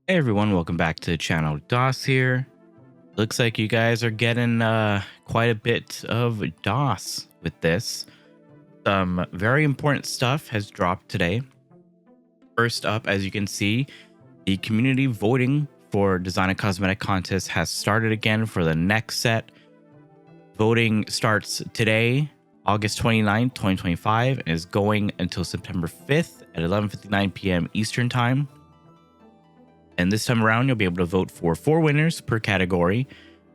Hey everyone, welcome back to the channel. DOS here. Looks like you guys are getting quite a bit of DOS with this. Some very important stuff has dropped today. First up, as you can see, the community voting for Design a Cosmetic contest has started again for the next set. Voting starts today, August 29th, 2025, and is going until September 5th at 11:59 p.m. Eastern Time. And this time around, you'll be able to vote for 4 winners per category: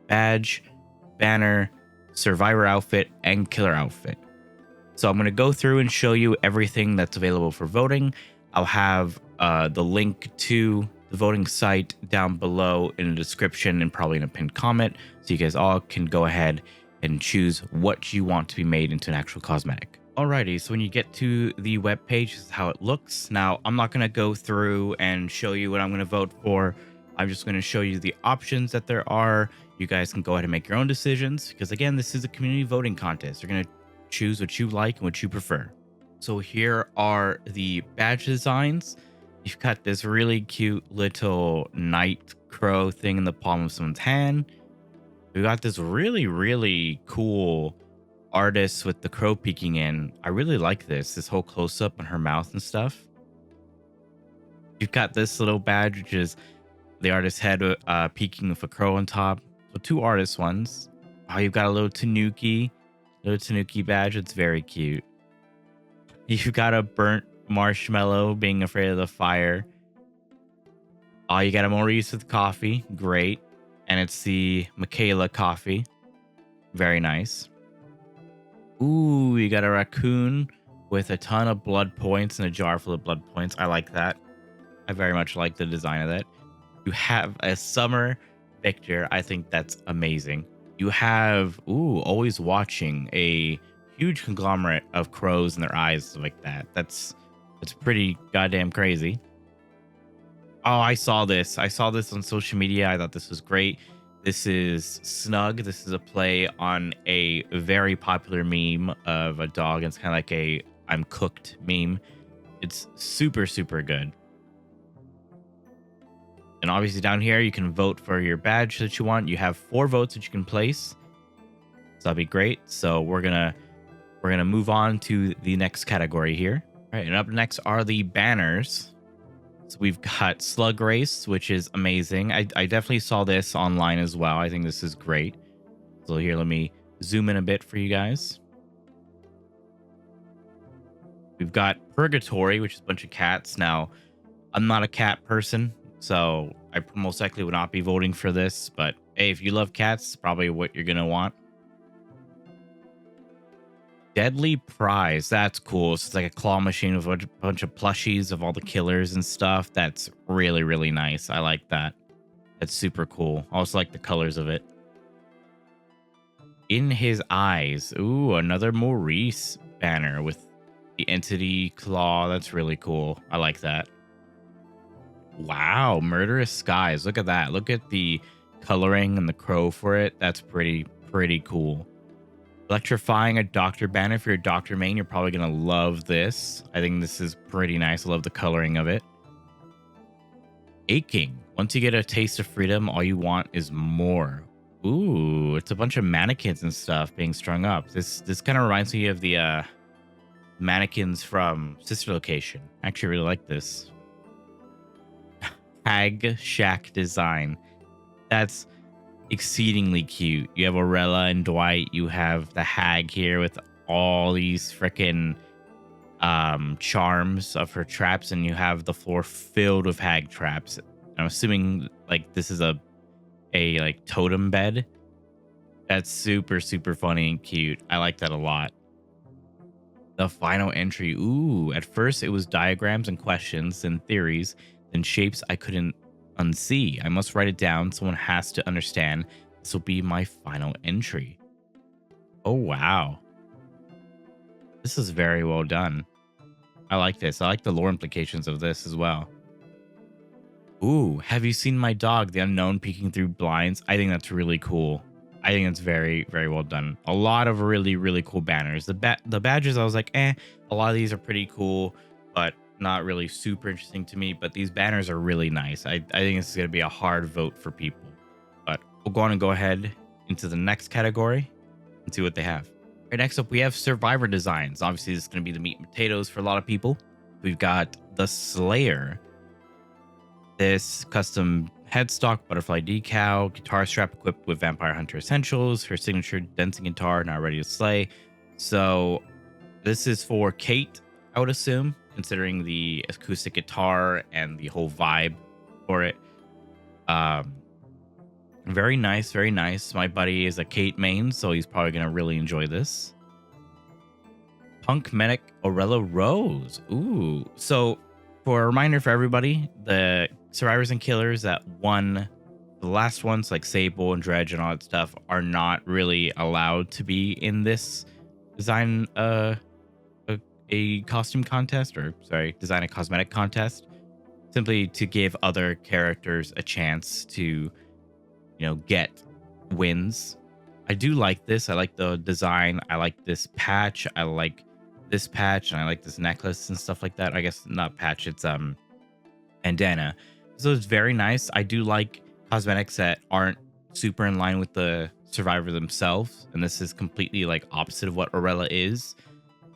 badge, banner, survivor outfit, and killer outfit. So I'm going to go through and show you everything that's available for voting. I'll have the link to the voting site down below in the description and probably in a pinned comment, so you guys all can go ahead and choose what you want to be made into an actual cosmetic. Alrighty, so when you get to the web page, this is how it looks. Now, I'm not going to go through and show you what I'm going to vote for. I'm just going to show you the options that there are. You guys can go ahead and make your own decisions, because again, this is a community voting contest. You're going to choose what you like and what you prefer. So here are the badge designs. You've got this really cute little night crow thing in the palm of someone's hand. We got this really cool artist with the crow peeking in. I really like this whole close-up on her mouth and stuff. You've got this little badge, which is the artist's head peeking with a crow on top. So 2 artist ones. Oh, you've got a little tanuki badge. It's very cute. You've got a burnt marshmallow being afraid of the fire. Oh, you got a Maurice with coffee. Great. And it's the Michaela coffee. Very nice. Ooh, you got a raccoon with a ton of blood points and a jar full of blood points. I like that. I very much like the design of that. You have a summer Victor. I think that's amazing. You have, always watching, a huge conglomerate of crows in their eyes like that. That's pretty goddamn crazy. Oh, I saw this. I saw this on social media. I thought this was great. This is Snug. This is a play on a very popular meme of a dog. It's kind of like a I'm cooked meme. It's super good. And obviously down here, you can vote for your badge that you want. You have 4 votes that you can place. So that'd be great. So we're gonna move on to the next category here. All right, and up next are the banners. So we've got Slug Race, which is amazing. I definitely saw this online as well. I think this is great. So here, let me zoom in a bit for you guys. We've got Purgatory, which is a bunch of cats. Now, I'm not a cat person, so I most likely would not be voting for this. But hey, if you love cats, it's probably what you're going to want. Deadly Prize. That's cool. So it's like a claw machine with a bunch of plushies of all the killers and stuff. That's really nice. I like that. That's super cool. I also like the colors of it. In His Eyes. Ooh, another Maurice banner with the entity claw. That's really cool. I like that. Wow, Murderous Skies. Look at that. Look at the coloring and the crow for it. That's pretty cool. Electrifying a Doctor banner. If you're a Doctor main, you're probably going to love this. I think this is pretty nice. I love the coloring of it. Aching. Once you get a taste of freedom, all you want is more. Ooh, it's a bunch of mannequins and stuff being strung up. This kind of reminds me of the mannequins from Sister Location. I actually really like this. Hag Shack design. That's exceedingly cute. You have Aurella and Dwight. You have the hag here with all these freaking charms of her traps, and you have the floor filled with hag traps. I'm assuming like this is a like totem bed. That's super funny and cute. I like that a lot. The final entry. Ooh, at first it was diagrams and questions and theories, then shapes I couldn't unsee. I must write it down. Someone has to understand. This will be my final entry. Oh, wow. This is very well done. I like this. I like the lore implications of this as well. Ooh, have you seen my dog, the unknown, peeking through blinds? I think that's really cool. I think it's very well done. A lot of really cool banners. The badges, I was like, a lot of these are pretty cool, but not really super interesting to me, but these banners are really nice. I think this is going to be a hard vote for people. But we'll go on and go ahead into the next category and see what they have. Right, next up, we have survivor designs. Obviously, this is going to be the meat and potatoes for a lot of people. We've got the Slayer. This custom headstock, butterfly decal, guitar strap equipped with Vampire Hunter essentials, her signature dancing guitar, now ready to slay. So this is for Kate, I would assume, considering the acoustic guitar and the whole vibe for it. Very nice, very nice. My buddy is a Kate main, so he's probably going to really enjoy this. Punk Medic Orella Rose. Ooh. So for a reminder for everybody, the survivors and killers that won the last ones, like Sable and Dredge and all that stuff, are not really allowed to be in this design a costume contest, or sorry, design a cosmetic contest, simply to give other characters a chance to, get wins. I do like this. I like the design. I like this patch. I like this patch, and I like this necklace and stuff like that. I guess not patch, it's bandana. So it's very nice. I do like cosmetics that aren't super in line with the survivor themselves, and this is completely like opposite of what Orella is.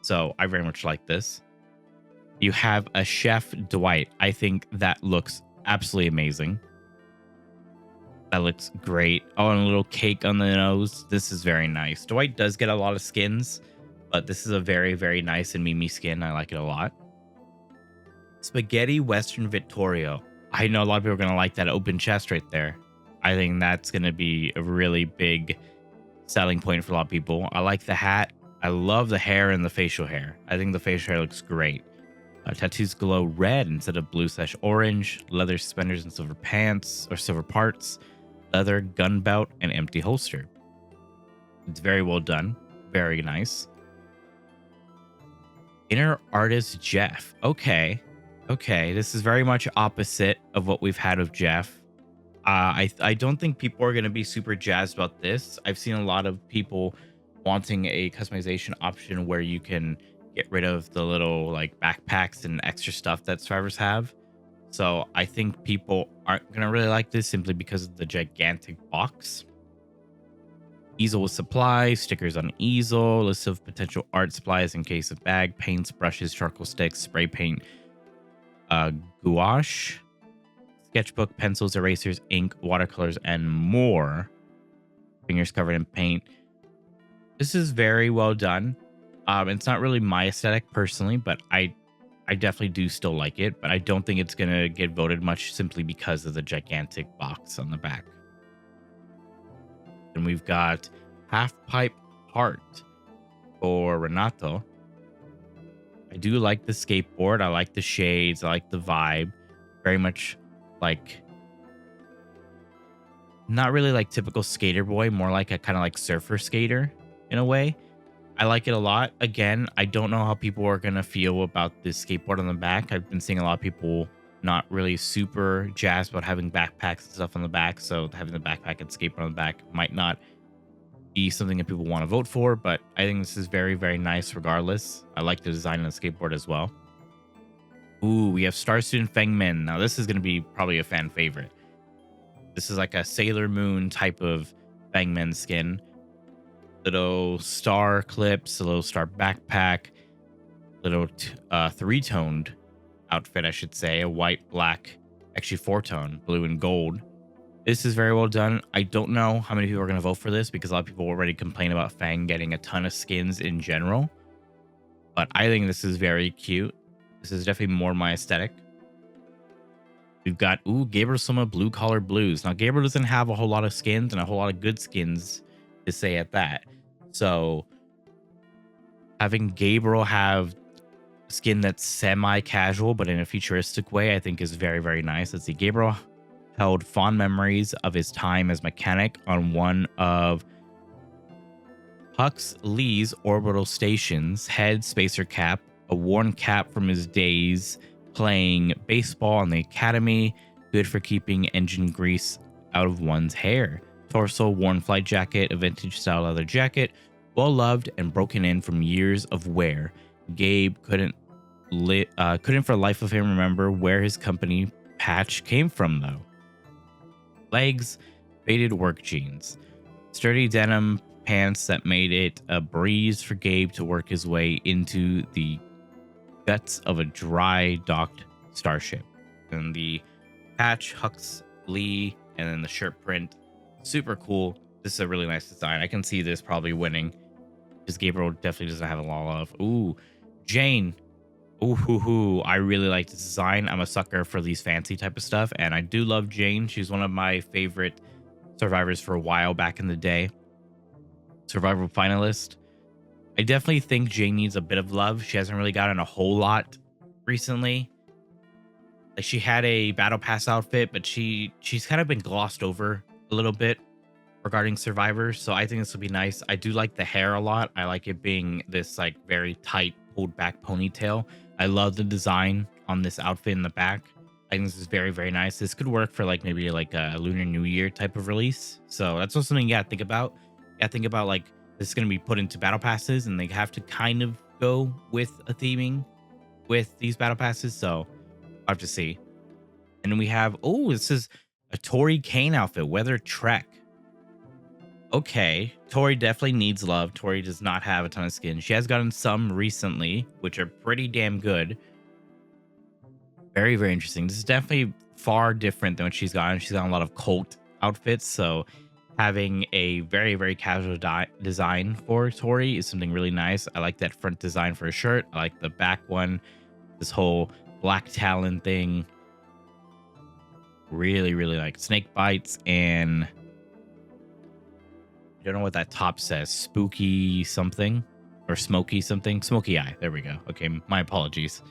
So I very much like this. You have a Chef Dwight. I think that looks absolutely amazing. That looks great. Oh, and a little cake on the nose. This is very nice. Dwight does get a lot of skins, but this is a very, very nice and Mimi skin. I like it a lot. Spaghetti Western Vittorio. I know a lot of people are going to like that open chest right there. I think that's going to be a really big selling point for a lot of people. I like the hat. I love the hair and the facial hair. I think the facial hair looks great. Tattoos glow red instead of blue/orange. Leather suspenders and silver pants or silver parts. Leather gun belt and empty holster. It's very well done. Very nice. Inner artist Jeff. Okay. This is very much opposite of what we've had with Jeff. I don't think people are going to be super jazzed about this. I've seen a lot of people wanting a customization option where you can get rid of the little like backpacks and extra stuff that survivors have. So I think people aren't going to really like this simply because of the gigantic box. Easel with supplies, stickers on easel, list of potential art supplies in case of bag, paints, brushes, charcoal sticks, spray paint, gouache, sketchbook, pencils, erasers, ink, watercolors, and more. Fingers covered in paint. This is very well done. It's not really my aesthetic personally, but I definitely do still like it, but I don't think it's going to get voted much simply because of the gigantic box on the back. And we've got Half Pipe Heart for Renato. I do like the skateboard. I like the shades. I like the vibe. Very much like, not really like typical skater boy, more like a kind of like surfer skater in a way. I like it a lot. Again, I don't know how people are going to feel about this skateboard on the back. I've been seeing a lot of people not really super jazzed about having backpacks and stuff on the back. So having the backpack and skateboard on the back might not be something that people want to vote for. But I think this is very, very nice regardless. I like the design of the skateboard as well. Ooh, we have Star Student Feng Min. Now this is going to be probably a fan favorite. This is like a Sailor Moon type of Feng Min skin. Little star clips, a little star backpack, little three-toned outfit, I should say. A white, black, actually four-tone, blue and gold. This is very well done. I don't know how many people are going to vote for this because a lot of people already complain about Fang getting a ton of skins in general. But I think this is very cute. This is definitely more my aesthetic. We've got, Gabriel Soma Blue Collar Blues. Now, Gabriel doesn't have a whole lot of skins and a whole lot of good skins to say at that. So having Gabriel have skin that's semi-casual but in a futuristic way, I think is very, very nice. Let's see. Gabriel held fond memories of his time as mechanic on one of Hux Lee's orbital stations. Head spacer cap, a worn cap from his days playing baseball on the academy, good for keeping engine grease out of one's hair. Torso worn flight jacket, a vintage style leather jacket, well loved and broken in from years of wear. Gabe couldn't couldn't for the life of him remember where his company patch came from, though. Legs, faded work jeans, sturdy denim pants that made it a breeze for Gabe to work his way into the guts of a dry docked starship. And the patch, Hux Lee, and then the shirt print, super cool. This is a really nice design. I can see this probably winning because Gabriel definitely doesn't have a lot of. Ooh, Jane. Ooh, hoo, hoo. I really like this design. I'm a sucker for these fancy type of stuff, and I do love Jane. She's one of my favorite survivors for a while back in the day. Survivor finalist. I definitely think Jane needs a bit of love. She hasn't really gotten a whole lot recently. Like, she had a battle pass outfit, but she's kind of been glossed over a little bit regarding Survivor. So I think this will be nice. I do like the hair a lot. I like it being this like very tight pulled back ponytail. I love the design on this outfit in the back. I think this is very, very nice. This could work for like maybe like a Lunar New Year type of release. So that's also something you gotta think about. You gotta think about like this is gonna be put into battle passes, and they have to kind of go with a theming with these battle passes. So I'll have to see. And then we have, oh, this is a Tori Kane outfit, Weather Trek. Okay, Tori definitely needs love. Tori does not have a ton of skin. She has gotten some recently, which are pretty damn good. Very, very interesting. This is definitely far different than what she's gotten. She's gotten a lot of cult outfits, so having a very, very casual design for Tori is something really nice. I like that front design for a shirt. I like the back one, this whole black talon thing. Really, really like snake bites, and I don't know what that top says. Spooky something or smoky something. Smoky eye. There we go. Okay, my apologies.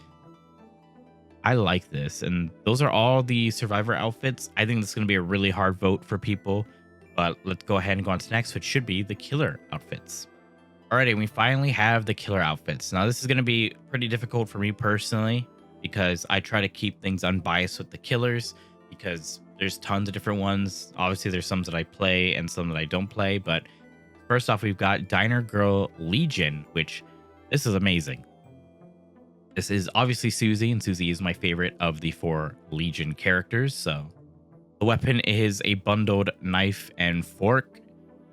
I like this, and those are all the Survivor outfits. I think this is going to be a really hard vote for people, but let's go ahead and go on to next, which should be the killer outfits. Alrighty, we finally have the killer outfits. Now, this is going to be pretty difficult for me personally because I try to keep things unbiased with the killers because there's tons of different ones. Obviously, there's some that I play and some that I don't play, but first off, we've got Diner Girl Legion, which this is amazing. This is obviously Susie, and Susie is my favorite of the 4 Legion characters. So the weapon is a bundled knife and fork.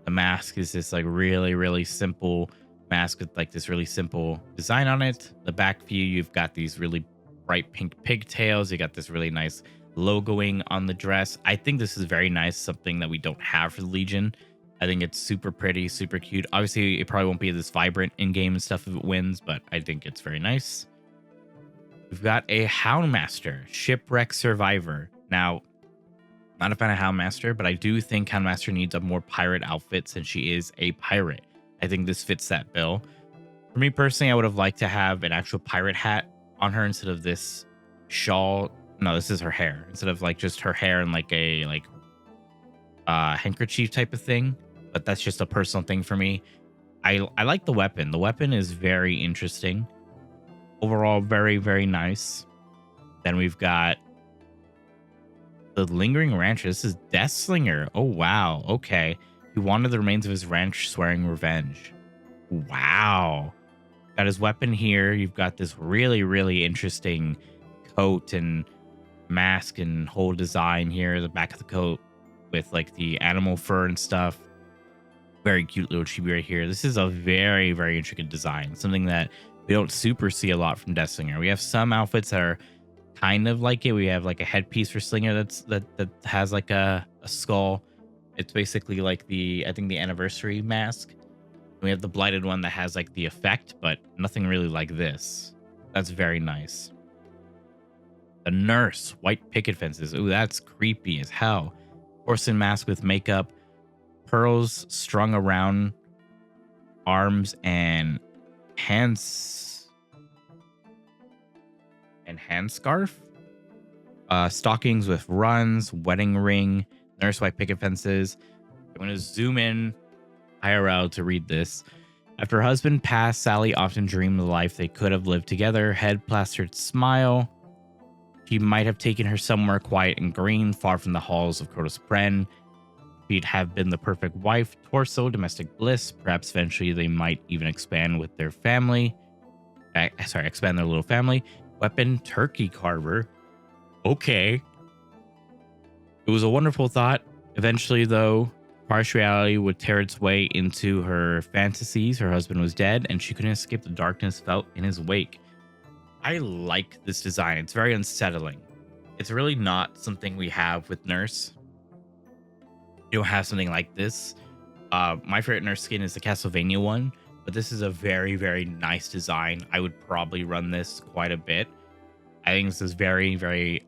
The mask is this like really, really simple mask with like this really simple design on it. The back view, you've got these really bright pink pigtails. You got this really nice logoing on the dress. I think this is very nice, something that we don't have for the Legion. I think it's super pretty, super cute. Obviously, it probably won't be this vibrant in-game and stuff if it wins, but I think it's very nice. We've got a Houndmaster, Shipwreck Survivor. Now, not a fan of Houndmaster, but I do think Houndmaster needs a more pirate outfit since she is a pirate. I think this fits that bill. For me personally, I would have liked to have an actual pirate hat on her instead of this shawl. No, this is her hair. Instead of like just her hair and like a handkerchief type of thing. But that's just a personal thing for me. I like the weapon. The weapon is very interesting. Overall, very, very nice. Then we've got the Lingering Rancher. This is Deathslinger. Oh, wow. Okay. He wanted the remains of his ranch, swearing revenge. Wow. Got his weapon here. You've got this really, really interesting coat and mask and whole design here. The back of the coat with like the animal fur and stuff. Very cute little chibi right here. This is a very, very intricate design. Something that we don't super see a lot from Deathslinger. We have some outfits that are kind of like it. We have like a headpiece for Slinger that has like a skull. It's basically like I think the anniversary mask. We have the blighted one that has like the effect, but nothing really like this. That's very nice. The Nurse, white picket fences. Ooh, that's creepy as hell. Porcelain mask with makeup, pearls strung around arms and hands and hand scarf. Stockings with runs, wedding ring, nurse white picket fences. I'm going to zoom in IRL to read this. After her husband passed, Sally often dreamed the life they could have lived together. Head plastered smile. She might have taken her somewhere quiet and green, far from the halls of Crotos Bren. She'd have been the perfect wife, torso, domestic bliss. Perhaps eventually they might even expand with their family. sorry, expand their little family. Weapon turkey carver. Okay. It was a wonderful thought. Eventually, though, harsh reality would tear its way into her fantasies. Her husband was dead, and she couldn't escape the darkness felt in his wake. I like this design. It's very unsettling. It's really not something we have with Nurse. You don't have something like this. My favorite Nurse skin is the Castlevania one, but this is a very, very nice design. I would probably run this quite a bit. I think this is very, very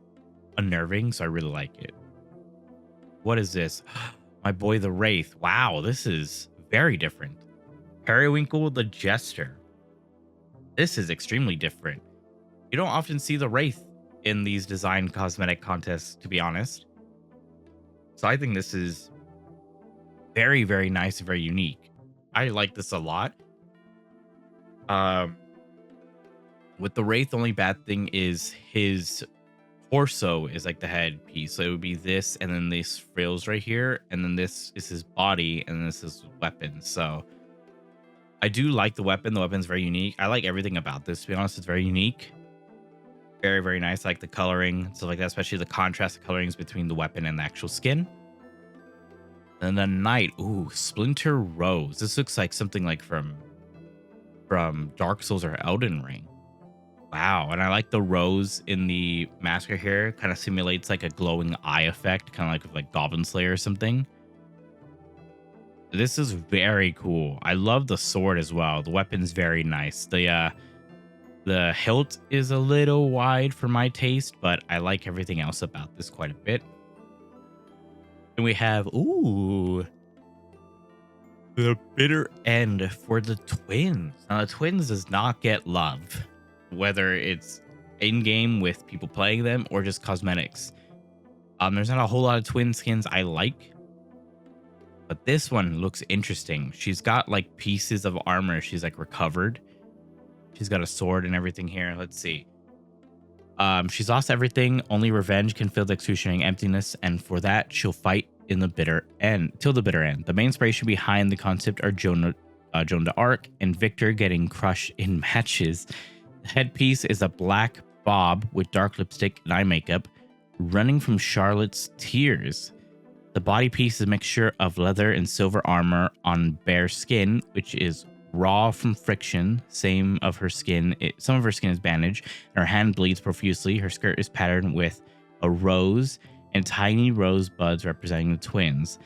unnerving, so I really like it. What is this? My boy the Wraith. Wow, this is very different. Periwinkle the Jester. This is extremely different. You don't often see the Wraith in these design cosmetic contests, to be honest. So I think this is very, very nice and very unique. I like this a lot. With the Wraith, the only bad thing is his torso is like the head piece. So it would be this, and then these frills right here, and then this is his body, and this is weapon. So I do like the weapon. The weapon's very unique. I like everything about this, to be honest. It's very unique. Very, very nice. I like the coloring, stuff like that, especially the contrast colorings between the weapon and the actual skin. And the Knight. Ooh, Splinter Rose. This looks like something like from Dark Souls or Elden Ring. Wow. And I like the rose in the masker here. Kind of simulates like a glowing eye effect, kind of like with like Goblin Slayer or something. This is very cool. I love the sword as well. The weapon's very nice. The hilt is a little wide for my taste, but I like everything else about this quite a bit. And we have, ooh, the bitter end for the twins. Now, the twins does not get love, whether it's in-game with people playing them or just cosmetics. There's not a whole lot of twin skins I like, but this one looks interesting. She's got like pieces of armor. She's like recovered. She's got a sword and everything here. Let's see. She's lost everything. Only revenge can fill the excruciating emptiness, and for that, she'll fight in the bitter end, till the bitter end. The main inspiration behind the concept are Joan d'Arc and Victor getting crushed in matches. The headpiece is a black bob with dark lipstick and eye makeup, running from Charlotte's tears. The body piece is a mixture of leather and silver armor on bare skin, which is raw from friction. Same of her skin. Some of her skin is bandaged, and her hand bleeds profusely. Her skirt is patterned with a rose and tiny rose buds representing the twins.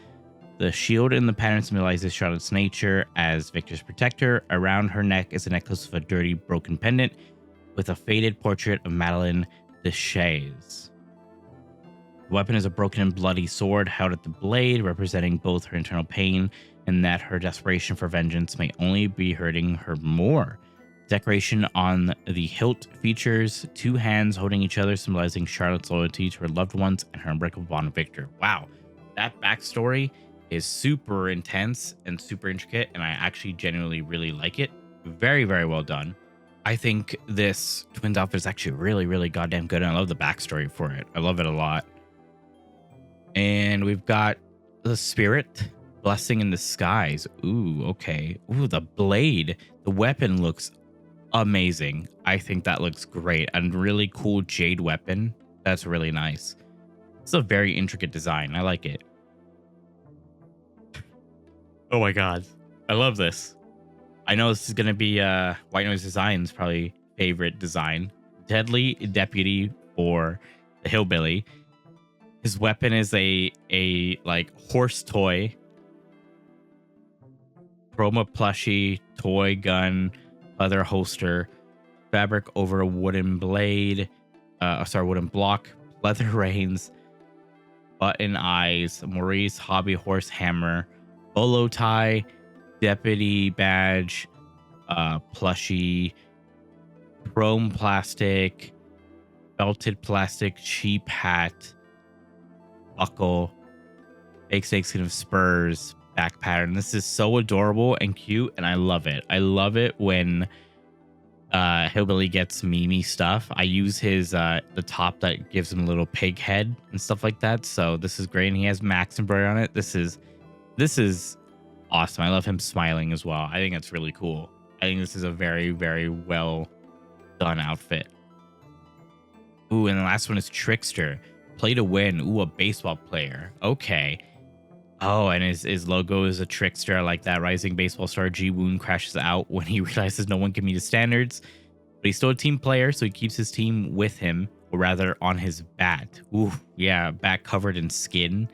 The shield in the pattern symbolizes Charlotte's nature as Victor's protector. Around her neck is a necklace of a dirty, broken pendant with a faded portrait of Madeline Deschaise. The weapon is a broken and bloody sword held at the blade, representing both her internal pain and that her desperation for vengeance may only be hurting her more. Decoration on the hilt features two hands holding each other, symbolizing Charlotte's loyalty to her loved ones and her unbreakable bond with Victor. Wow, that backstory is super intense and super intricate, and I actually genuinely really like it. Very, very well done. I think this twins outfit is actually really, really goddamn good, and I love the backstory for it. I love it a lot. And we've got the Spirit, Blessing in Disguise. Ooh, okay. Ooh, the blade. The weapon looks amazing. I think that looks great. And really cool jade weapon. That's really nice. It's a very intricate design. I like it. Oh my god. I love this. I know this is going to be White Noise Design's probably favorite design. Deadly Deputy for the Hillbilly. His weapon is a like horse toy, chroma plushie, toy gun, leather holster, fabric over a wooden blade, wooden block, leather reins, button eyes, Maurice hobby horse hammer, bolo tie, deputy badge, plushie, chrome plastic, belted plastic, cheap hat, buckle, fake snakeskin of spurs, back pattern. This is so adorable and cute, and I love it. I love it when Hillbilly gets Mimi stuff. I use his the top that gives him a little pig head and stuff like that. So this is great, and he has Max embroidered on it. This is awesome. I love him smiling as well. I think that's really cool. I think this is a very, very well Done outfit. Ooh, and the last one is Trickster. Play to win. Ooh, a baseball player. Okay. Oh, and his logo is a trickster. I like that. Rising baseball star Ji Woon crashes out when he realizes no one can meet his standards. But he's still a team player, so he keeps his team with him, or rather on his bat. Ooh, yeah, bat covered in skin.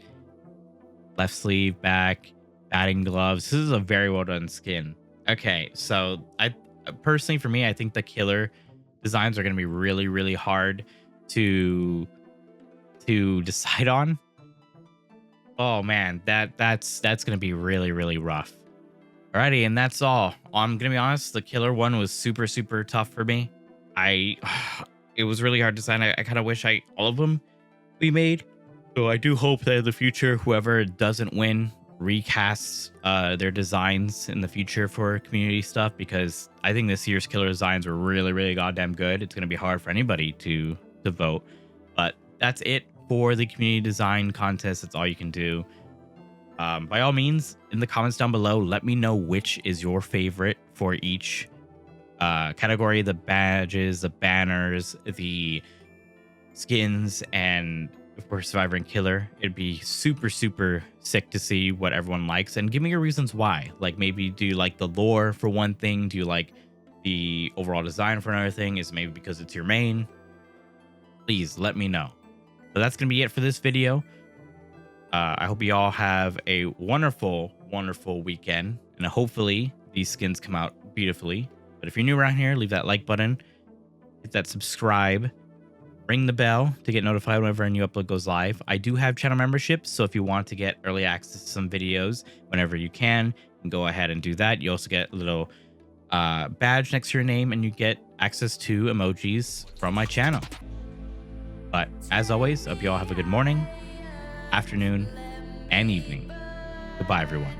Left sleeve, back, batting gloves. This is a very well done skin. Okay, so I personally, for me, I think the killer designs are going to be really, really hard to decide on. Oh man, that's gonna be really, really rough. Alrighty, and that's all. I'm gonna be honest, the killer one was super, super tough for me. I it was really hard to decide. I kind of wish all of them we made. So I do hope that in the future, whoever doesn't win recasts their designs in the future for community stuff, because I think this year's killer designs were really, really goddamn good. It's gonna be hard for anybody to vote. But that's it for the community design contest. That's all you can do. By all means, in the comments down below, let me know which is your favorite for each category: the badges, the banners, the skins, and of course Survivor and Killer. It'd be super, super sick to see what everyone likes, and give me your reasons why. Like, maybe do you like the lore for one thing? Do you like the overall design for another thing? Is it maybe because it's your main? Please let me know. So that's gonna be it for this video. I hope you all have a wonderful, wonderful weekend, and hopefully these skins come out beautifully. But if you're new around here, leave that like button, hit that subscribe, ring the bell to get notified whenever a new upload goes live. I do have channel memberships, so if you want to get early access to some videos whenever you can go ahead and do that. You also get a little badge next to your name, and you get access to emojis from my channel. But as always, I hope you all have a good morning, afternoon, and evening. Goodbye, everyone.